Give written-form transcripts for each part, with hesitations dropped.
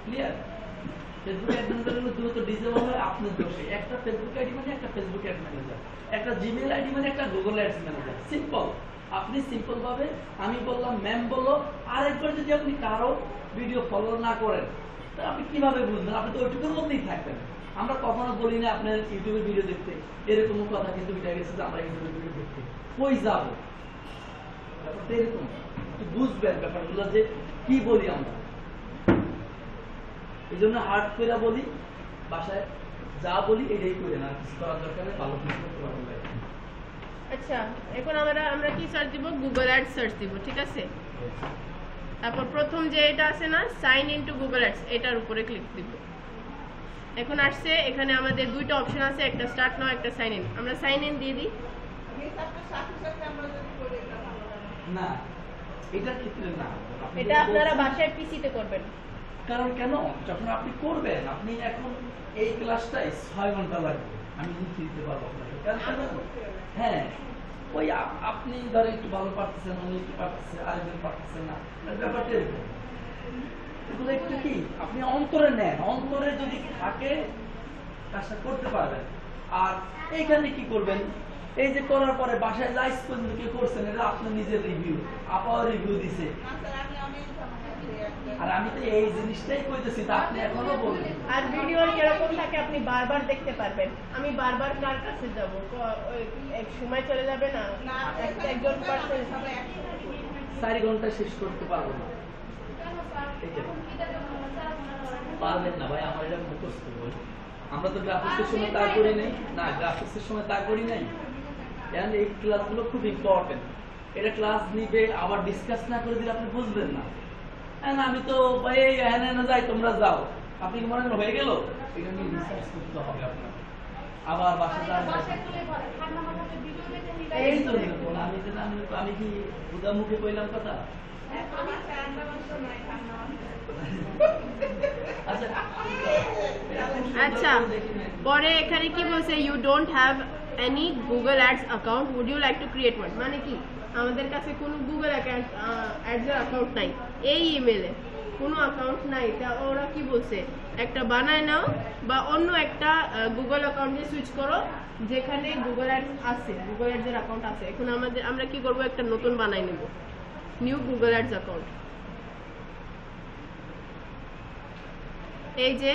Clear? Facebook ad manager হলো দ্রুত disable হয় আপনার দোষে। একটা ফেসবুক আইডি মানে একটা ফেসবুক অ্যাড ম্যানেজার, একটা জিমেইল আইডি মানে একটা গুগল অ্যাডস ম্যানেজার। সিম্পল। আপনি সিম্পল ভাবে আমি বললাম, ম্যাম বললো, আরেকবার যদি আপনি কারো ভিডিও ফলো না করেন তো আপনি কিভাবে বুঝবেন? আপনি তো ওইটুকুর মধ্যেই থাকবেন। আমরা কখনো বলি না আপনার ইউটিউবে ভিডিও দেখতে, এরকম কথা কিন্তু উঠে গেছে যে আমরা ইউটিউবে ভিডিও দেখতে কই যাবো, ব্যাপারটা এরকম। একটু বুঝবেন ব্যাপারগুলো যে কি বলি আমরা। এই জন্য হার্ড করে বলি, বাসায় যা বলি এটাই করে না, কিছু করার দরকার নেই, ভালো কিছু করতে পারবো। আচ্ছা, এখন আমরা কি সার্চ দিব? গুগল অ্যাডস সার্চ দিব, ঠিক আছে? তারপর প্রথম যে এটা আছে না, sign in to Google ads, এটার উপরে ক্লিক দিব। এখন আসছে, এখানে আমাদের দুইটা অপশন আছে, একটা স্টার্ট নাও, একটা সাইন ইন। আমরা সাইন ইন দিয়ে দিই। না, এটার ক্ষেত্রে না, এটা আপনারা বাসায় পিসিতে করবেন। কারণ কেন, যখন আপনি করবেন, আপনি এখন এই ক্লাসটাই 6 ঘন্টা লাগবে, আমি লিখে দিতে পারবো আপনাকে। হ্যাঁ, ওই আপনি ধরে একটু ভালো পারতেছেন, উনি একটু পারতেছে, আরেকজন পারতেছে না, ব্যাপারটা এরকম। এগুলো একটু কি আপনি অন্তরে নেন, অন্তরে যদি থাকে কাজটা করতে পারবেন। আর এইখানে কি করবেন, এই যে করার পরে বাসায় লাইভ পর্যন্ত কি করছেন, এটা আপনার নিজের রিভিউ, আপাও রিভিউ দিছে। আর আমি তো এই জিনিসটাই কইতেছি, তা আপনি এখনো বলবেন। আর ভিডিও কিরকম থাকে আপনি বারবার দেখতে পারবেন। আমি বারবার কার কাছে যাব? এক সময় চলে যাবে না, একজন পারসন 4 ঘন্টা শেষ করতে পারবো না। পারবেন না ভাই, আমার এটা মুখস্থ বই। আমরা তো গ্রাফিক্সের সময় তা করি নাই, না গ্রাফিক্সের সময় তা করি নাই। কারণ এই ক্লাসগুলো খুব ইম্পর্টেন্ট। এটা ক্লাস নিবে, আবার ডিসকাস না করে দিলে আপনি বুঝবেন না। আমি তো এই এখানে যাই, তোমরা যাও, আপনি কি মনে করেন হয়ে গেল? এটা নিয়ে রিসার্চ করতে হবে আপনার। আবার বাসায় এই তো আমি কি উদা মুখে কইলাম কথা? আচ্ছা, পরে এখানে কি বলছে? You don't have any Google ads account, would you like to create one? মানে কি, আমাদের কাছে কোনো গুগল অ্যাডসের অ্যাকাউন্ট নাই, এই ইমেলে কোনো অ্যাকাউন্ট নাই। তা ওরা কি বলছে? একটা বানায় নাও বা অন্য একটা গুগল অ্যাকাউন্টে সুইচ করো যেখানে গুগল অ্যাডস আছে, গুগল অ্যাডসের অ্যাকাউন্ট আছে। এখন আমরা কি করব? একটা নতুন বানাই নেব, নিউ গুগল অ্যাডস অ্যাকাউন্ট। এই যে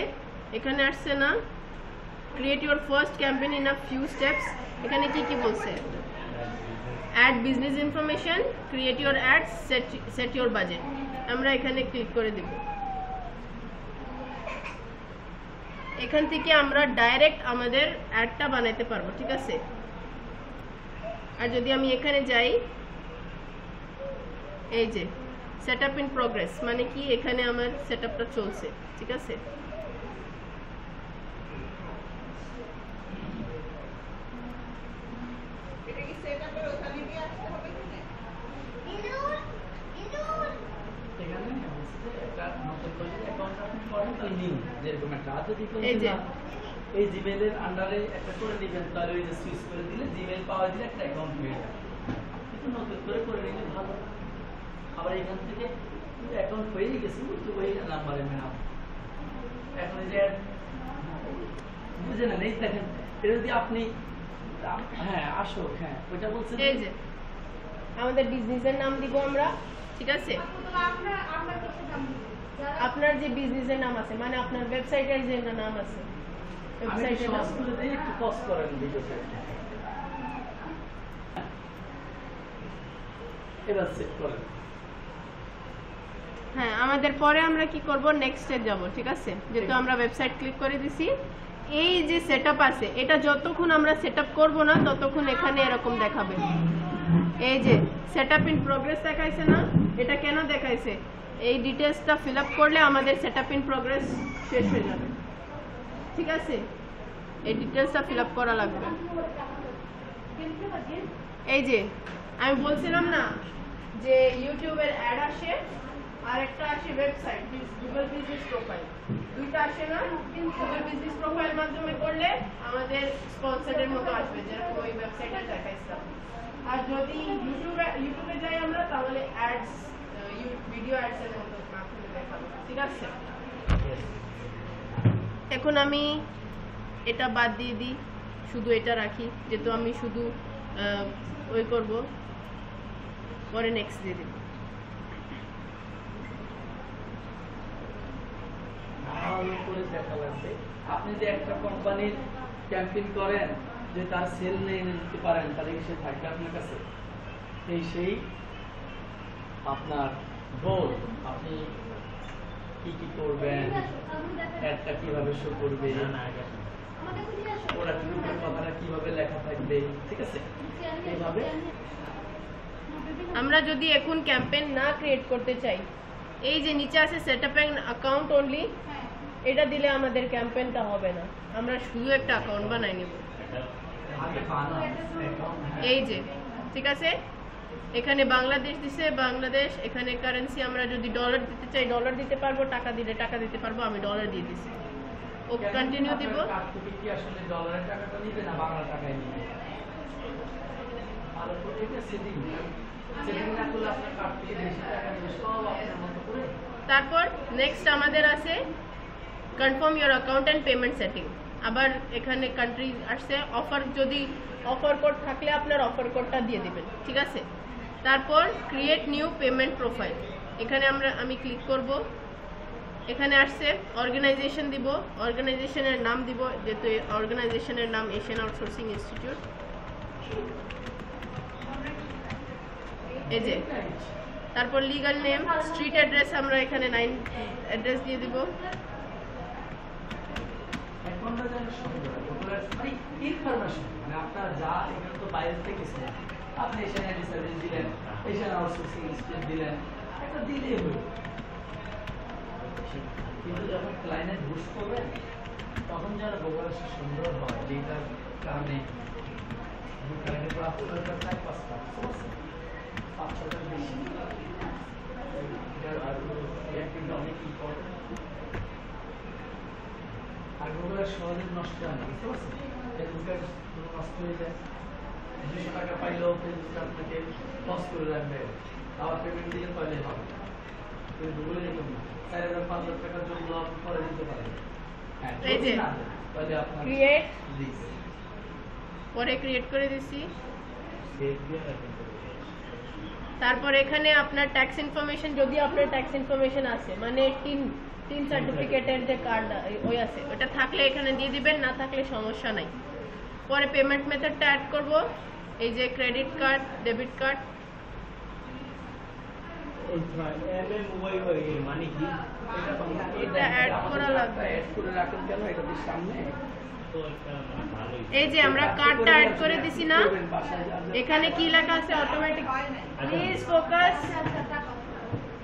এখানে আসছে না, create your first campaign in a few steps. এখানে কি কি বলছে? Add business information, create your ads, set your budget. আমরা এখানে ক্লিক করে দেব। এখান থেকে আমরা ডাইরেক্ট আমাদের অ্যাডটা বানাইতে পারবো, ঠিক আছে? আর যদি আমি এখানে যাই, এই যে সেটআপ ইন প্রগ্রেস, মানে কি এখানে আমার সেটআপটা চলছে, ঠিক আছে? এই জিমেইলের আন্ডারে একটা করে দিবেন, তাহলে ওই যে সুইচ করে দিলে জিমেইল পাওয়া দিলে একটা অ্যাকাউন্ট হয়ে যাবে। কিন্তু নতুন করে নিলে ভালো। আবার এখান থেকে অ্যাকাউন্ট হয়েই গেছে, তো ওই নাম্বারে নাম এখন যে বুঝে নেন। এই দেখেন, এটা যদি আপনি হ্যাঁ আসো, হ্যাঁ ওইটা বলছেন, এই যে আমাদের বিজনেসের নাম দিব আমরা, ঠিক আছে? আপনার যে বিজনেসের নাম আছে, মানে আপনার ওয়েবসাইটের যে নাম আছে, ওয়েবসাইটের নাম খুলে দিয়ে একটু পজ করেন ভিডিওটা, এবার সেট করেন। হ্যাঁ, আমাদের পরে আমরা কি করব? নেক্সটে যাব, ঠিক আছে? যেহেতু আমরা ওয়েবসাইট ক্লিক করে দিছি, এই যে সেটআপ আছে, এটা যতক্ষণ আমরা সেটআপ করব না ততক্ষণ এখানে এরকম দেখাবে। এই যে সেটআপ ইন প্রগ্রেস দেখাইছে না? এটা কেন দেখাইছে? এই ডিটেইলসটা ফিল আপ করলে আমাদের সেটআপ ইন প্রগ্রেস শেষ হয়ে যাবে, ঠিক আছে? এই ডিটেইলসটা ফিল আপ করা লাগবে। এই যে আমি বলছিলাম না যে ইউটিউবের অ্যাড আসে আর একটা আসে ওয়েবসাইট, গুগল বিজনেস প্রোফাইল, দুইটা আসে না? গুগল বিজনেস প্রোফাইল মাধ্যমে করলে আমাদের স্পন্সরের মতো আসবে, যেরকম ওই ওয়েবসাইটে দেখাইছিলাম। আর যদি ইউটিউবে যাই আমরা, তাহলে অ্যাডস, ভিডিও অ্যাডস এর মতো মাধ্যমে দেখাবো, ঠিক আছে? এখন আমি এটা বাদ দিয়ে দিই, শুধু এটা রাখি, যেহেতু আমি শুধু ওই করব, পরে নেক্সট দিয়ে দিব। ভালো করে দেখা লাগবে। আপনি যে একটা কোম্পানির ক্যাম্পেইন করেন যে তার সেল নিয়ে নিতে পারেন, তাহলে সে থাকবে আপনার কাছে। সেই আপনার গোল, আপনি কি কি করবেন, অ্যাডটা কিভাবে শো করবে, ওরা কথাটা কিভাবে লেখা থাকবে, ঠিক আছে? এইভাবে আমরা যদি এখন ক্যাম্পেইন না ক্রিয়েট করতে চাই, এই যে নিচে আছে সেটআপ অ্যান অ্যাকাউন্ট অনলি, এটা দিলে আমাদের ক্যাম্পেইনটা হবে না, আমরা শুধু একটা অ্যাকাউন্ট বানাই নেব। এই যে, ঠিক আছে, এখানে বাংলাদেশ দিছে, বাংলাদেশ, এখানে কারেন্সি আমরা যদি ডলার দিতে চাই ডলার দিতে পারবো, টাকা দিলে টাকা দিতে পারবো, আমি ডলার দিয়ে দিছি। ওকে, কন্টিনিউ দিব। কি আসলে ডলারের টাকাটা নিবে না বাংলা টাকায় নিবে? আর এটা সেটিং না করলে আপনার কার্ড থেকে বেশি টাকা নিবে, সব আপনার মতো করে। তারপর নেক্সট আমাদের আছে confirm your account and payment setting. আবার এখানে কান্ট্রি আসছে, অফার, যদি অফার কোড থাকলে আপনার অফার কোডটা দিয়ে দিবেন, ঠিক আছে? তারপর ক্রিয়েট নিউ পেমেন্ট প্রোফাইল, এখানে আমি ক্লিক করব। এখানে আসছে অর্গানাইজেশন দিব, অর্গানাইজেশনের নাম দিব, যেহেতু অর্গানাইজেশনের নাম এশিয়ান আউটসোর্সিং ইনস্টিটিউট। এই যে, তারপর লিগ্যাল নেম, স্ট্রিট অ্যাড্রেস আমরা এখানে 9 অ্যাড্রেস দিয়ে দিব। আপনার যা এখানে তো বাইরে থেকে আপনি এশিয়ান সার্ভিস দিলেন, এশিয়ান আউটসোর্সিং ইনস্টিটিউট দিলেন, একটা দিলেই হলো। কিন্তু যখন ক্লায়েন্ট বুস্ট করবেন তখন যেন গোপালের সুন্দর হয়, যেটার কারণে বেশি অনেক ইম্পর্টেন্ট। আর গোপালের সহজে নষ্ট হয় না, বুঝতে পারছেন? ফেসবুকের নষ্ট হয়ে যায়, 200 টাকা পাইলেও ফেসবুক আপনাকে লস করে রাখবে, আবার পেমেন্ট দিয়ে পাইলে হবে। গুগলে যেরকম না, 4,000-5,000 টাকার জন্য পরে দিতে পারেন। এই যে ক্রিয়েট, পরে ক্রিয়েট করে দিছি। তারপর এখানে আপনার ট্যাক্স ইনফরমেশন, যদি আপনার ট্যাক্স ইনফরমেশন আছে, মানে টিন সার্টিফিকেটের যে কার্ড ওই আছে, ওটা থাকলে এখানে দিয়ে দিবেন, না থাকলে সমস্যা নাই। পরে পেমেন্ট মেথডটা অ্যাড করব, এই যে ক্রেডিট কার্ড, ডেবিট কার্ড। এটা অ্যাড করা লাগবে, অ্যাড করে রাখেন কেন? এটা তো সামনে এই যে আমরা কার্ডটা অ্যাড করে দিছি না, এখানে কি লেখা আছে অটোমেটিক, প্লিজ ফোকাস।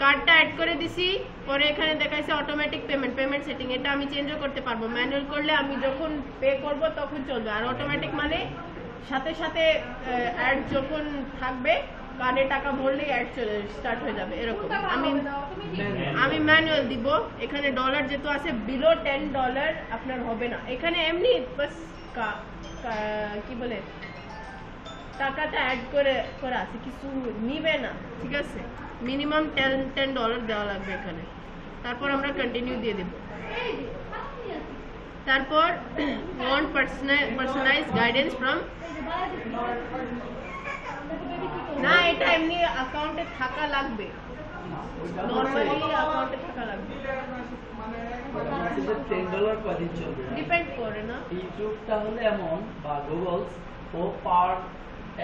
কার্ডটা অ্যাড করে দিছি, পরে এখানে দেখাইছে অটোমেটিক পেমেন্ট সেটিং, এটা আমি চেঞ্জও করতে পারবো। ম্যানুয়াল করলে আমি যখন পে করব তখন চলবে, আর অটোমেটিক মানে সাথে সাথে অ্যাড যখন থাকবে, কার্ডে টাকা ভরলেই অ্যাড চলে স্টার্ট হয়ে যাবে, এরকম। আমি ম্যানুয়াল দিব। এখানে ডলার যেহেতু আছে, বিলো $10 আপনার হবে না। এখানে এমনি বাস কি বলে টাকাটা অ্যাড করে আছে, কিছু নিবে না, ঠিক আছে? মিনিমাম $10 দেওয়া লাগবে এখানে। তারপর আমরা কন্টিনিউ দিয়ে দেব। তারপর ওয়ান্ট পার্সোনালাইজ গাইডেন্স ফ্রম, না এটা এমনি অ্যাকাউন্টে থাকা লাগবে, নরমালি অ্যাকাউন্টে থাকা লাগবে। $10 কদিন চলবে ডিপেন্ড করে না। ইউটিউবটা হলে এমন, বা গুগল, ও পার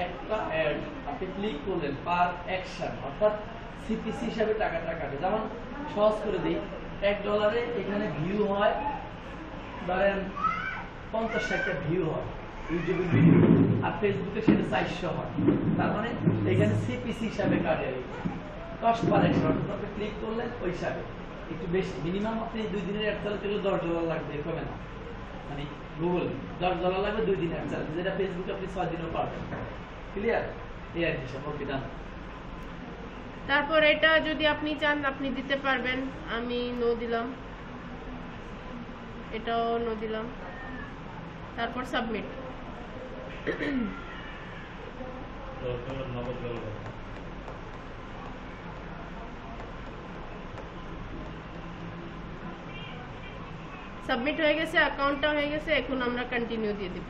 একটা অ্যাড আপনি ক্লিক করলেন পার অ্যাকশন, অর্থাৎ সিপিসি হিসাবে টাকাটা কাটে। যেমন সহজ করে দিই, $1 এখানে ভিউ হয়, ধরেন 50-60টা ভিউ হয় ইউটিউবের ভিডিও, আর ফেসবুকে সেটা 400 হয়। তার মানে এখানে সিপিসি হিসাবে কাটে, কস্ট পার অ্যাকশন, অর্থাৎ আপনি ক্লিক করলেন ওই হিসাবে একটু বেশি। মিনিমাম আপনি 2 দিনের অ্যাড চালাতে গেলে $10 লাগবে, কমে না, মানে গুগল $10 লাগবে 2 দিনের অ্যাড চালাতে, যেটা ফেসবুকে আপনি 6 দিনও পারবেন। ক্লিয়ার? এই আর কি, ওকে ডান। তারপর এটা যদি আপনি চান আপনি দিতে পারবেন, আমি নো দিলাম, এটাও নো দিলাম। তারপর সাবমিট। সাবমিট হয়ে গেছে, অ্যাকাউন্টটা হয়ে গেছে, এখন আমরা কন্টিনিউ দিয়ে দিব।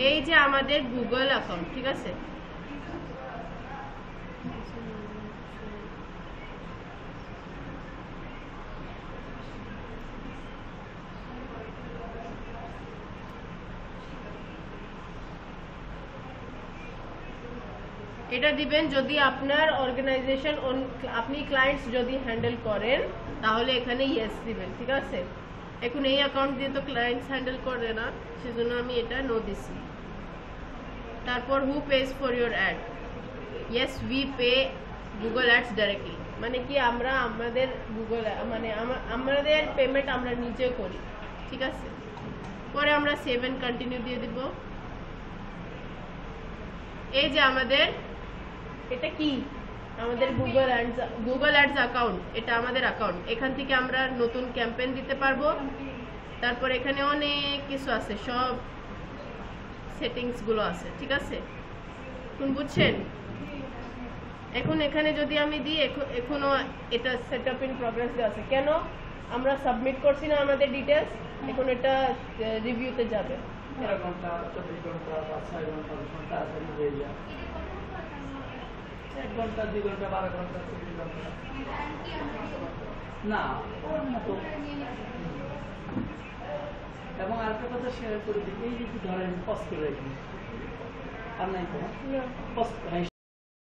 এই যে আমাদের গুগল অ্যাকাউন্ট, ঠিক আছে? এটা দিবেন যদি আপনার অর্গানাইজেশন, আপনি ক্লায়েন্টস যদি হ্যান্ডেল করেন তাহলে এখানে ইয়েস দিবেন, ঠিক আছে? এখন এই অ্যাকাউন্ট দিয়ে তো ক্লায়েন্টস হ্যান্ডেল করে না, সেজন্য আমি এটা নো দিছি। তারপর who pays for your ad, yes we pay Google ads directly, মানে কি আমরা আমাদের গুগল মানে আমাদের পেমেন্ট আমরা নিজে করি, ঠিক আছে? পরে আমরা সেভ এন্ড কন্টিনিউ দিয়ে দিব। এই যে আমাদের এটা কি আমাদের গুগল অ্যাডস অ্যাকাউন্ট, এটা আমাদের অ্যাকাউন্ট। এখান থেকে আমরা নতুন ক্যাম্পেইন দিতে পারবো। তারপর এখানে অনেক কিছু আছে, সব সেটিংস গুলো আছে, ঠিক আছে? এখন বুঝছেন? এখন এখানে যদি আমি দিই, এখনো এটা সেটআপ ইন প্রগ্রেস আছে। কেন? আমরা সাবমিট করছি না আমাদের ডিটেইলস, এখন এটা রিভিউতে যাবে। 13 ঘন্টা 24 ঘন্টা বা 6 ঘন্টা তাড়াতাড়ি হয়ে যায়। 1 ঘন্টা 2 ঘন্টা 12 ঘন্টা 24 ঘন্টা না তো। এবং আরেকটা কথা শেয়ার করে দিই, এই যদি ধরেন পজ করে রাখি আর নাই তো পজ